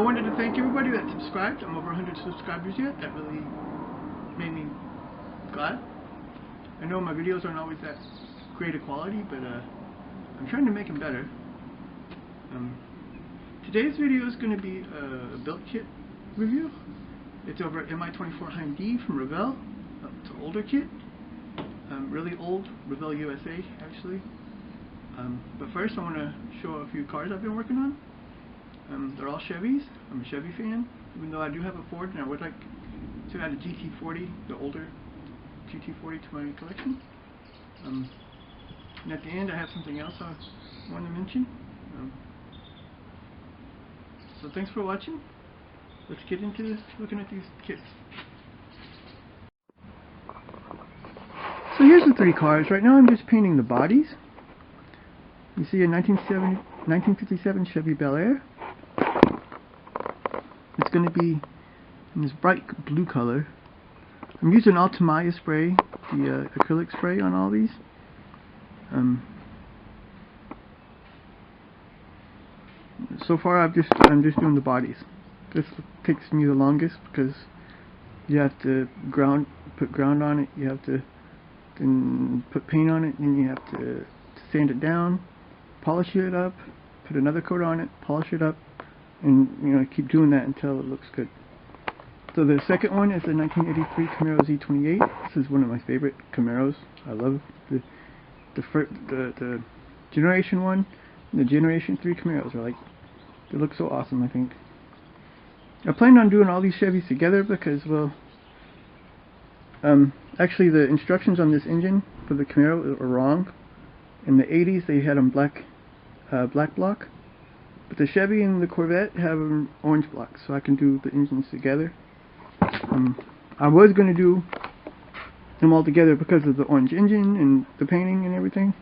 wanted to thank everybody that subscribed. I'm over 100 subscribers yet. That really made me glad. I know my videos aren't always that great a quality, but I'm trying to make them better. Today's video is going to be a built kit review. It's over at Mi-24 D from Revell. It's an older kit. Really old, Revell USA actually. But first I want to show a few cars I've been working on. They're all Chevys. I'm a Chevy fan, even though I do have a Ford and I would like to add a GT40, the older GT40 to my collection. And at the end I have something else I want to mention. So thanks for watching. Let's get into looking at these kits. So here's the three cars. Right now I'm just painting the bodies. You see a 1957 Chevy Bel Air. It's going to be in this bright blue color. I'm using Altamaya spray, the acrylic spray on all these. So far I'm just doing the bodies. This takes me the longest because you have to put ground on it, you have to then put paint on it, and you have to sand it down, polish it up, put another coat on it, polish it up, and keep doing that until it looks good. So the second one is the 1983 Camaro Z28. This is one of my favorite Camaros. I love the Generation 1 and the Generation 3 Camaros. They look so awesome, I think. I planned on doing all these Chevys together because, well, actually the instructions on this engine for the Camaro are wrong. In the 80s they had them black block, but the Chevy and the Corvette have an orange block, so I can do the engines together. I was going to do them all together because of the orange engine and the painting and everything,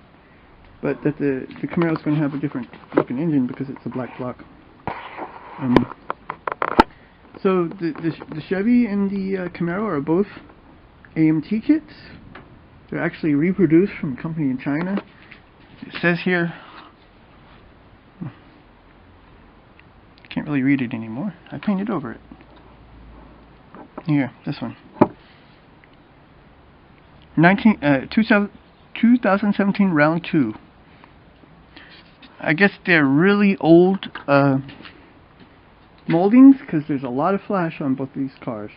but that the Camaro is going to have a different looking engine because it's a black block. So the Chevy and the Camaro are both AMT kits. They're actually reproduced from a company in China. It says here, can't really read it anymore. I painted over it. Here, this one. 2017 round 2. I guess they're really old moldings because there's a lot of flash on both these cars.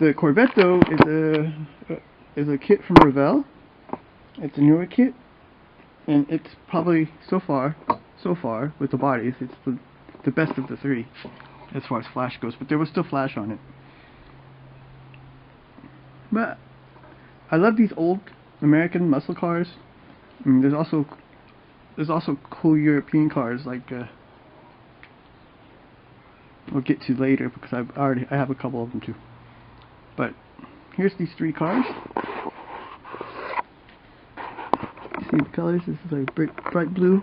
The Corvette though is a kit from Revell. It's a newer kit, and it's probably so far with the bodies, it's the best of the three as far as flash goes. But there was still flash on it. But I love these old American muscle cars. I mean, there's also cool European cars like we'll get to later because I have a couple of them too. But here's these three cars. You see the colors? This is like bright blue.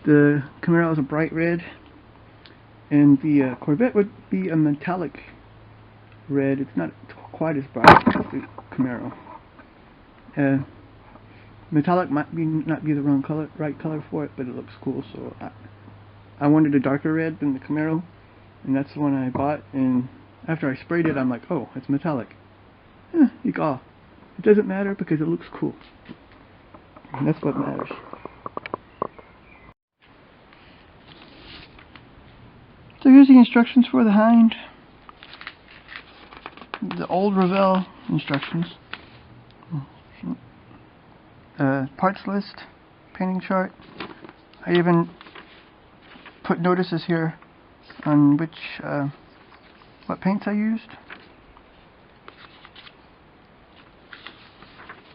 The Camaro is a bright red, and the Corvette would be a metallic red. It's not quite as bright as the Camaro. Metallic might not be the right color for it, but it looks cool. So I wanted a darker red than the Camaro, and that's the one I bought. And after I sprayed it, I'm like, oh, it's metallic. It doesn't matter because it looks cool, and that's what matters. So here's the instructions for the Hind. The old Revell instructions. Parts list, painting chart. I even put notices here on what paints I used.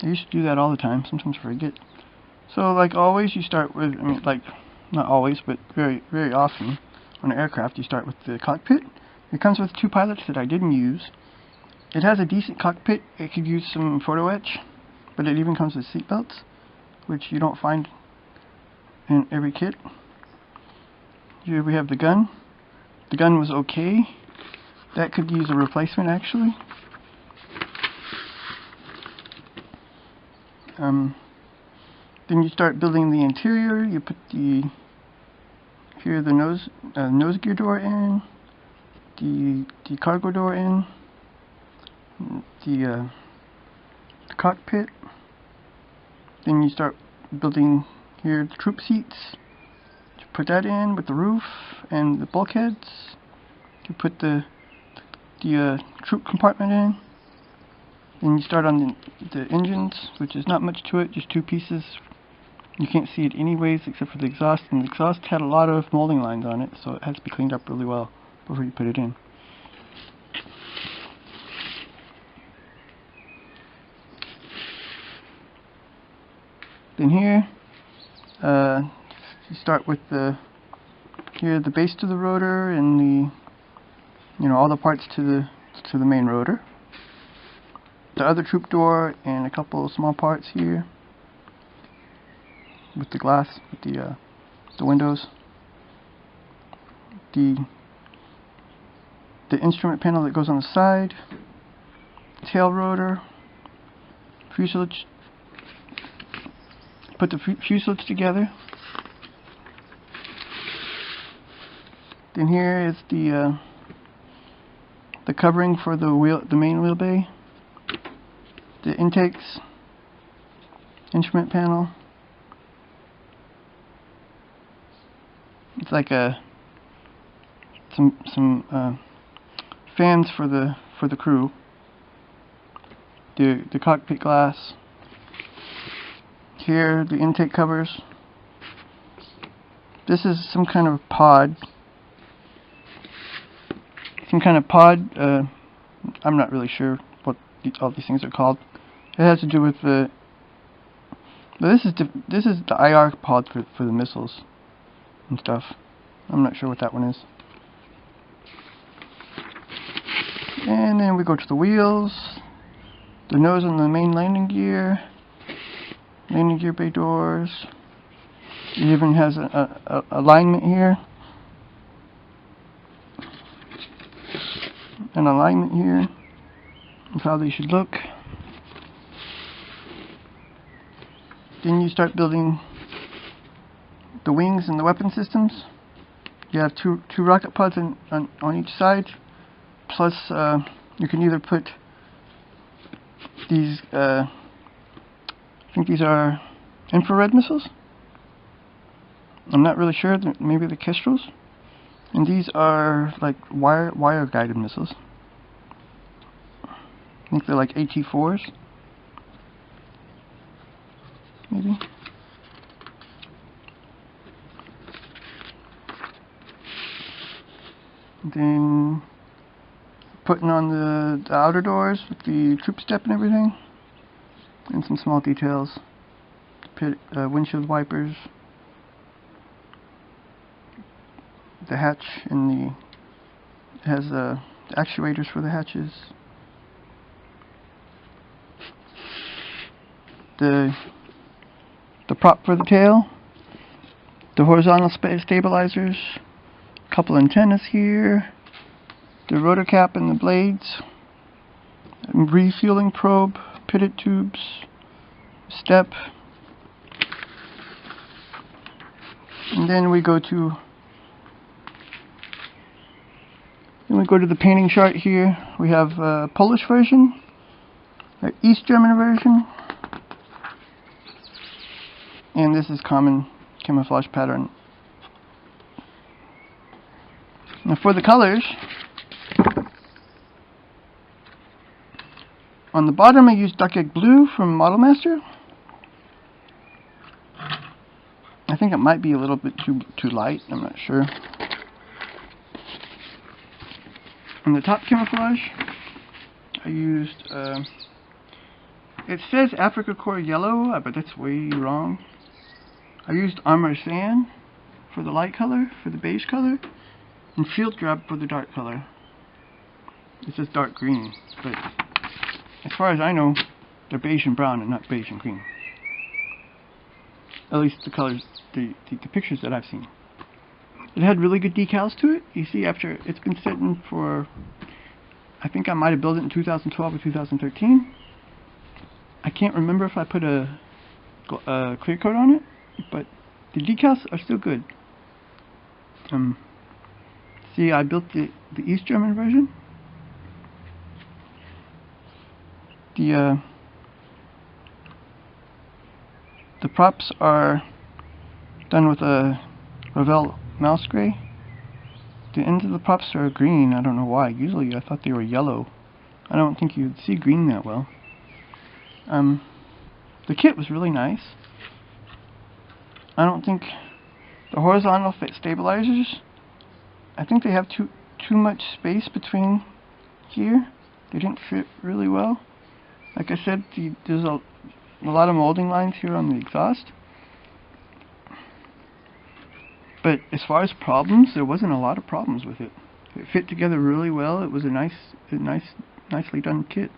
I used to do that all the time, sometimes I forget. So like always you start with, not always, but very, very often on an aircraft you start with the cockpit. It comes with two pilots that I didn't use. It has a decent cockpit. It could use some photo etch, but it even comes with seat belts, which you don't find in every kit. Here we have the gun. The gun was okay. That could use a replacement actually. Then you start building the interior. You put the nose gear door in, the cargo door in, the cockpit. Then you start building here the troop seats. You put that in with the roof and the bulkheads. You put the troop compartment in. Then you start on the engines, which is not much to it, just two pieces. You can't see it anyways except for the exhaust, and the exhaust had a lot of molding lines on it, so it has to be cleaned up really well before you put it in. Then here, you start with the base to the rotor and all the parts to the main rotor. The other troop door and a couple of small parts here with the glass, with the windows. The instrument panel that goes on the side, tail rotor, fuselage. Put the fuselage together. Then here is the covering for the main wheel bay. The intakes, instrument panel. It's like some fans for the crew. The cockpit glass. Here, the intake covers. This is some kind of pod. I'm not really sure what all these things are called. It has to do with this is the IR pod for the missiles and stuff. I'm not sure what that one is. And then we go to the wheels, the nose and the main landing gear bay doors. It even has a alignment here, an alignment here of how they should look. Then you start building the wings and the weapon systems. You have two rocket pods on each side, plus you can either put these I think these are infrared missiles. I'm not really sure. Maybe the Kestrels. And these are like wire guided missiles. I think they're like AT-4s. Maybe. Then putting on the outer doors with the troop step and everything. And some small details. Windshield wipers. The hatch and it has the actuators for the hatches. The prop for the tail. The horizontal stabilizers. A couple antennas here. The rotor cap and the blades. Refueling probe. Pitted tubes, step, and then we go to the painting chart here. We have a Polish version, an East German version, and this is common camouflage pattern. Now for the colors, on the bottom I used Duck Egg Blue from Model Master. I think it might be a little bit too light, I'm not sure. On the top camouflage, I used, it says Africa Core Yellow, but that's way wrong. I used Armor Sand for the light color, for the beige color, and Field Grub for the dark color. It says dark green, but as far as I know, they're beige and brown and not beige and green. At least the colors, the pictures that I've seen. It had really good decals to it. You see, after it's been sitting for, I think I might have built it in 2012 or 2013. I can't remember if I put a clear coat on it, but the decals are still good. See, I built the East German version. The props are done with a Revell mouse gray. The ends of the props are green. I don't know why. Usually I thought they were yellow. I don't think you'd see green that well. The kit was really nice. I don't think the horizontal fit stabilizers, I think they have too much space between here. They didn't fit really well. Like I said, there's a lot of molding lines here on the exhaust. But as far as problems, there wasn't a lot of problems with it. It fit together really well. It was a nicely done kit,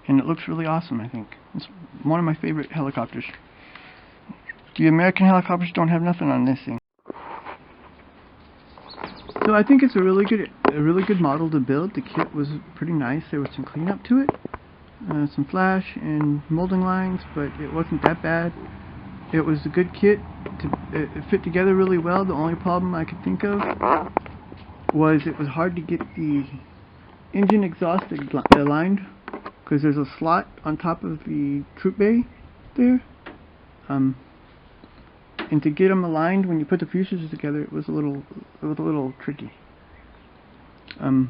and it looks really awesome. I think it's one of my favorite helicopters. The American helicopters don't have nothing on this thing. So I think it's a really good model to build. The kit was pretty nice. There was some cleanup to it, some flash and molding lines, but it wasn't that bad. It was a good kit. It fit together really well. The only problem I could think of was it was hard to get the engine exhaust aligned, because there's a slot on top of the troop bay there, and to get them aligned when you put the fuselages together, it was a little tricky. I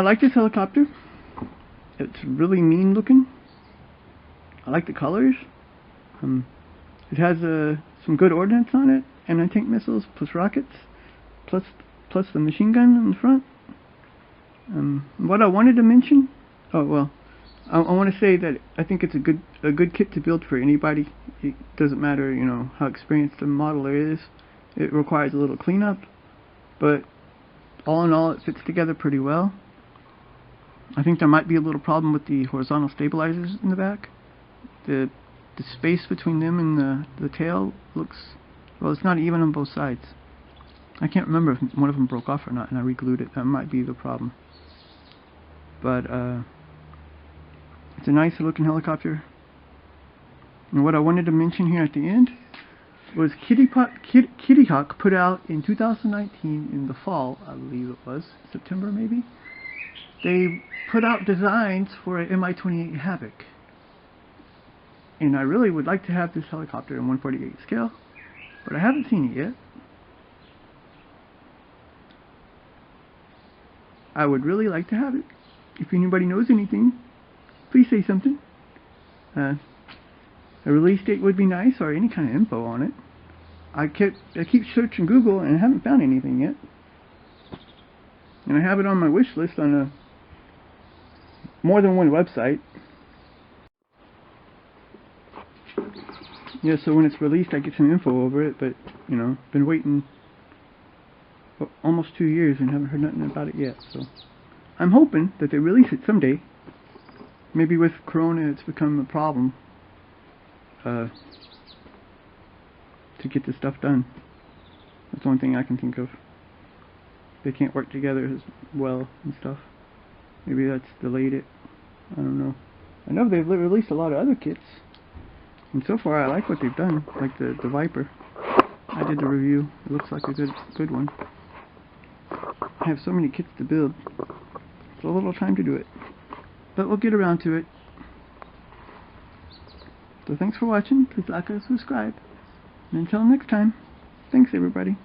like this helicopter. It's really mean looking. I like the colors. It has some good ordnance on it, anti-tank missiles plus rockets, plus the machine gun in the front. What I wanted to mention, I want to say that I think it's a good kit to build for anybody. It doesn't matter, how experienced the modeler is. It requires a little cleanup, but all in all, it fits together pretty well. I think there might be a little problem with the horizontal stabilizers in the back. The space between them and the tail looks, well, it's not even on both sides. I can't remember if one of them broke off or not, and I re-glued it. That might be the problem. But it's a nice looking helicopter. And what I wanted to mention here at the end was Kittyhawk put out in 2019 in the fall, I believe it was, September maybe. They put out designs for an Mi-28 Havoc. And I really would like to have this helicopter in 1/48 scale, but I haven't seen it yet. I would really like to have it. If anybody knows anything, please say something. A release date would be nice, or any kind of info on it. I keep searching Google and I haven't found anything yet. And I have it on my wish list on more than one website. Yeah, so when it's released I get some info over it, but been waiting almost 2 years and haven't heard nothing about it yet. So I'm hoping that they release it someday. Maybe with Corona it's become a problem to get this stuff done. That's the only thing I can think of. They can't work together as well and stuff. Maybe that's delayed it. I don't know. I know they've released a lot of other kits, and so far I like what they've done, like the Viper. I did the review. It looks like a good one. I have so many kits to build. It's a little time to do it, but we'll get around to it. So thanks for watching. Please like and subscribe. And until next time, thanks everybody.